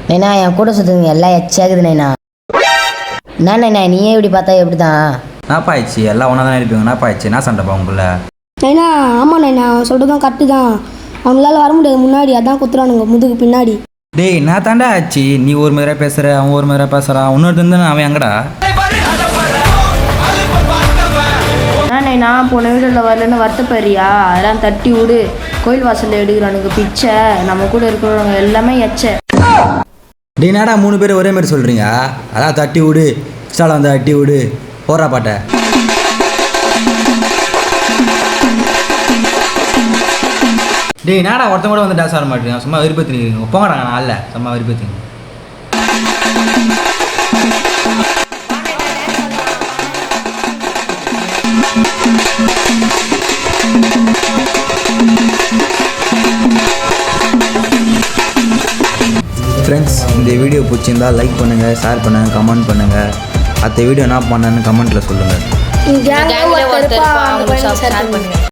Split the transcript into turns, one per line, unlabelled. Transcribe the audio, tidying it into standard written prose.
நைனா என் கூட சுற்றுங்க எல்லாம் எச்சாகுது நைனா. என்ன நைனா நீயே இப்படி பார்த்தா எப்படி தான்?
என்னப்பா ஆயிடுச்சு? எல்லாம் ஒன்றா தானே இருப்பீங்க. என்னப்பா ஆயிடுச்சு? என்ன சண்டைப்பா உங்களை?
நைனா ஆமாம் நைனா, அவன் சொல்கிறதும் கரெக்டு தான். அவங்களால வர முடியாது முன்னாடி, அதான் குத்துறானுங்க முதுகு பின்னாடி.
டேய் நான் தாண்டா ஆச்சு. நீ ஒரு மாதிரியா பேசுகிற, அவன் ஒரு மாதிரியா பேசுகிறான். இன்னொருத்தன் தானே அவன் எங்கடா?
நைனா போன வீடியோவில் வரலன்னு வருத்தப்படுறியா? அதெல்லாம் தட்டி விடு. கோயில் வாசலில் எடுக்கிறானுங்க பிச்சை. நம்ம கூட இருக்கிறவங்க எல்லாமே எச்சை.
டேய் நாடா 3 பேர் ஒரே மாதிரி சொல்கிறீங்க. அதான் தட்டி விடு, இன்ஸ்டாவில் வந்து தட்டி விடு, போடுறா பாட்டை. டேய் நாடா ஒருத்தன் கூட வந்து டான்ஸ் ஆட மாட்டேங்க. சும்மா விருப்பத்திங்க போங்கடா. நான் அல்ல சும்மா விருப்பத்திங்க. ஃப்ரெண்ட்ஸ், இந்த வீடியோ பிடிச்சிருந்தா லைக் பண்ணுங்கள், ஷேர் பண்ணுங்கள், கமெண்ட் பண்ணுங்கள். அடுத்த வீடியோ என்ன பண்ணேன்னு கமெண்ட்டில் சொல்லுங்கள்.
கேங்கில் ஒருத்தர் இருப்பான், அவனுக்கு ஷேர் பண்ணுங்க.